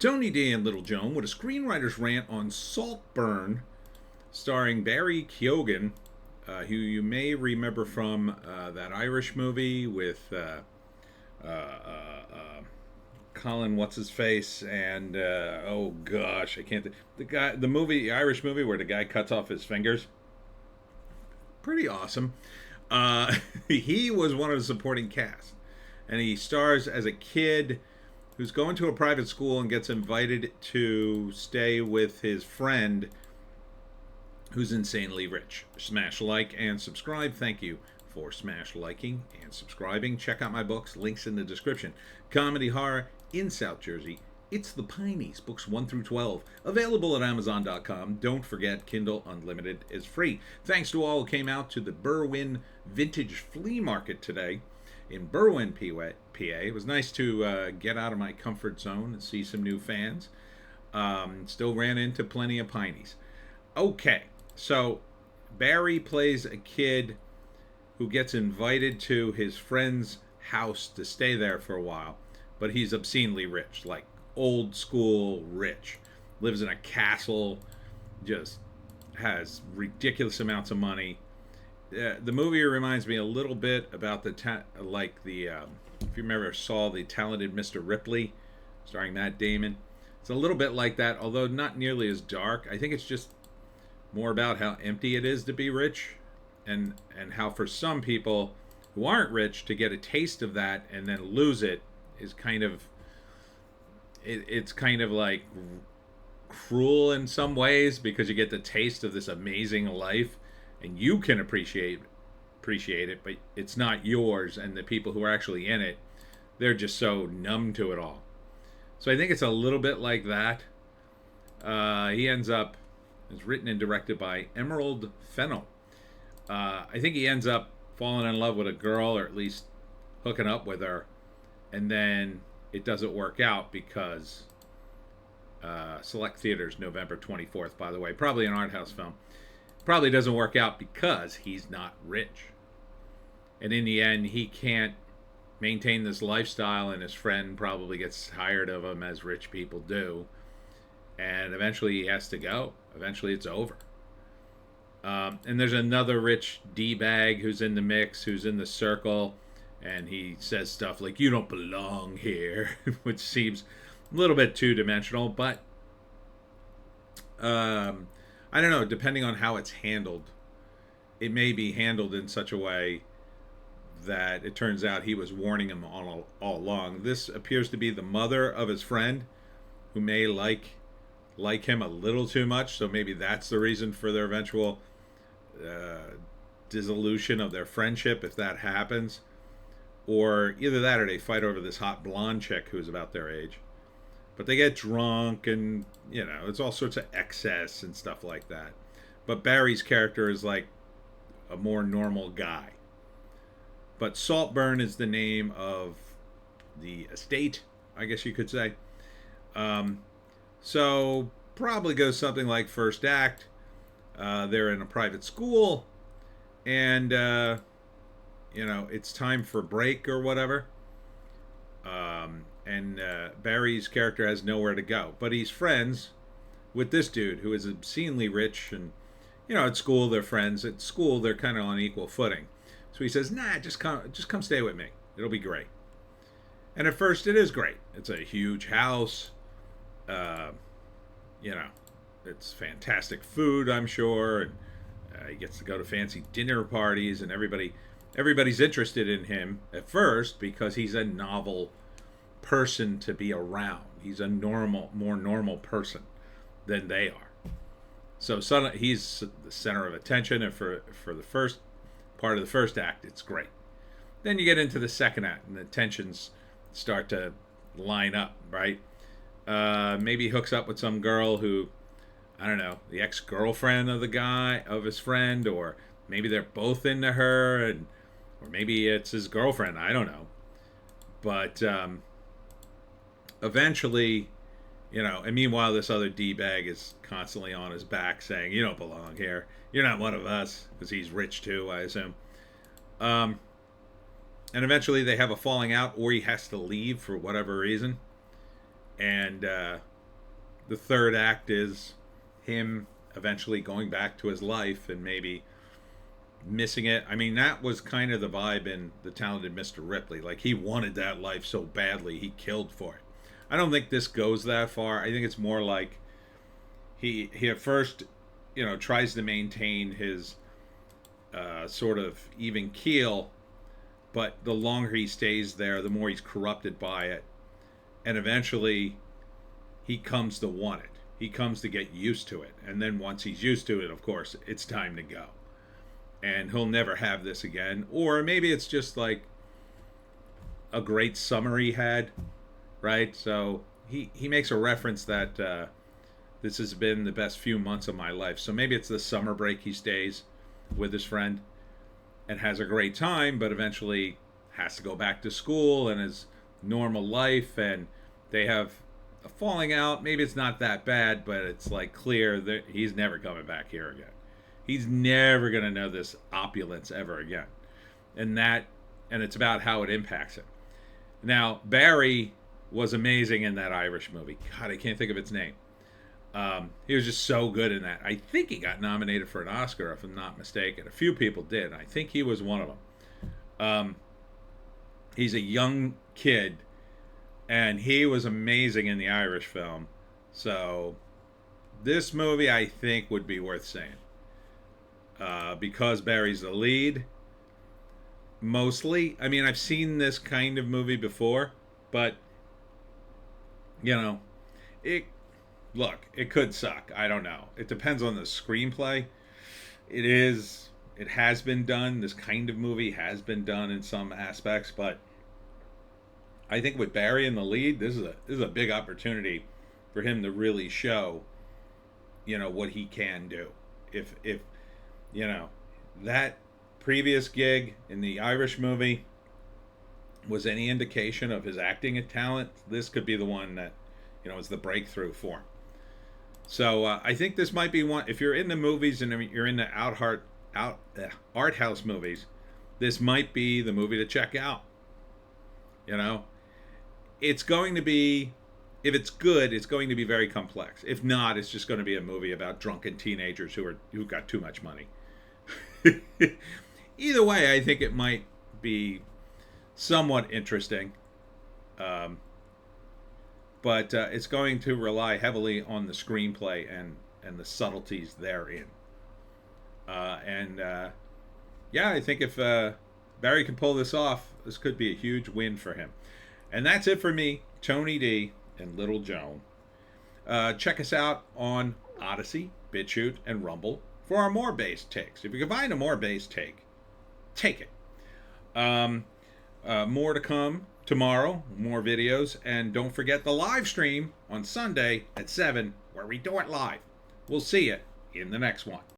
Tony D and Little Joan with a screenwriter's rant on Saltburn, starring Barry Keoghan, who you may remember from that Irish movie with Colin what's his face and oh gosh, I can't the Irish movie where the guy cuts off his fingers. Pretty awesome. He was one of the supporting cast, and he stars as a kid who's going to a private school and gets invited to stay with his friend who's insanely rich. Smash like and subscribe. Thank you for smash liking and subscribing. Check out my books, links in the description. Comedy horror in South Jersey. It's the Pineys, books 1 through 12, available at Amazon.com. Don't forget, Kindle Unlimited is free. Thanks to all who came out to the Berwyn Vintage Flea Market today in Berwyn, PA. It was nice to get out of my comfort zone and see some new fans. Still ran into plenty of Pineys. Okay, so Barry plays a kid who gets invited to his friend's house to stay there for a while, but he's obscenely rich, like old school rich. Lives in a castle, just has ridiculous amounts of money. The movie reminds me a little bit about if you remember saw the Talented Mr. Ripley, starring Matt Damon. It's a little bit like that, although not nearly as dark. I think it's just more about how empty it is to be rich, and how for some people who aren't rich to get a taste of that and then lose it is kind of it's kind of like cruel in some ways, because you get the taste of this amazing life and you can appreciate it, but it's not yours, and the people who are actually in it, they're just so numb to it all. So I think it's a little bit like that. It's written and directed by Emerald Fennell. I think he ends up falling in love with a girl, or at least hooking up with her, and then it doesn't work out because select theaters November 24th, by the way, probably an art house film. Probably doesn't work out because he's not rich. And in the end, he can't maintain this lifestyle, and his friend probably gets tired of him, as rich people do. And eventually he has to go. Eventually it's over. And there's another rich D-bag who's in the mix, who's in the circle, and he says stuff like, "You don't belong here," which seems a little bit two-dimensional, but I don't know, depending on how it's handled, it may be handled in such a way that it turns out he was warning him all along. This appears to be the mother of his friend, who may like him a little too much, so maybe that's the reason for their eventual dissolution of their friendship, if that happens. Or either that, or they fight over this hot blonde chick who's about their age. But they get drunk, and it's all sorts of excess and stuff like that. But Barry's character is like a more normal guy. But Saltburn is the name of the estate, I guess you could say. So probably goes something like first act. They're in a private school, and it's time for break or whatever. And Barry's character has nowhere to go, but he's friends with this dude who is obscenely rich, and at school they're friends. At school they're kind of on equal footing. So he says, "Nah, just come stay with me. It'll be great." And at first it is great. It's a huge house. It's fantastic food, I'm sure, and he gets to go to fancy dinner parties, and everybody's interested in him at first because he's a novel person to be around. He's a more normal person than they are. So suddenly he's the center of attention, and for the first part of the first act, it's great. Then you get into the second act, and the tensions start to line up, right? Maybe he hooks up with some girl who, I don't know, the ex-girlfriend of his friend, or maybe they're both into her, or maybe it's his girlfriend. I don't know. But eventually, and meanwhile, this other D-bag is constantly on his back saying, "You don't belong here. You're not one of us," because he's rich too, I assume. And eventually they have a falling out, or he has to leave for whatever reason. And the third act is him eventually going back to his life and maybe missing it. I mean, that was kind of the vibe in The Talented Mr. Ripley. Like, he wanted that life so badly, he killed for it. I don't think this goes that far. I think it's more like he at first, tries to maintain his sort of even keel, but the longer he stays there, the more he's corrupted by it. And eventually, he comes to want it. He comes to get used to it. And then once he's used to it, of course, it's time to go. And he'll never have this again. Or maybe it's just like a great summer he had, right? So he makes a reference that this has been the best few months of my life. So maybe it's the summer break he stays with his friend and has a great time, but eventually has to go back to school and his normal life, and they have a falling out. Maybe it's not that bad, but it's like clear that he's never coming back here again. He's never going to know this opulence ever again. And it's about how it impacts it. Now, Barry was amazing in that Irish movie. God, I can't think of its name. He was just so good in that. I think he got nominated for an Oscar, if I'm not mistaken. A few people did. I think he was one of them. He's a young kid, and he was amazing in the Irish film. So this movie, I think, would be worth seeing. Because Barry's the lead, mostly. I mean, I've seen this kind of movie before, but, it could suck. I don't know. It depends on the screenplay. It has been done. This kind of movie has been done in some aspects, but I think with Barry in the lead, this is a big opportunity for him to really show, what he can do. If that previous gig in the Irish movie was any indication of his acting talent, this could be the one that, is the breakthrough for him. So I think this might be one. If you're in the movies and you're in the art house movies, this might be the movie to check out. It's going to be, if it's good, it's going to be very complex. If not, it's just going to be a movie about drunken teenagers who got too much money. Either way, I think it might be somewhat interesting. But it's going to rely heavily on the screenplay and the subtleties therein. I think if Barry can pull this off, this could be a huge win for him. And that's it for me, Tony D and Little Joan. Check us out on Odysee, Bitchute, and Rumble for our more based takes. If you can find a more based take it. More to come tomorrow, more videos, and don't forget the live stream on Sunday at 7 where we do it live. We'll see you in the next one.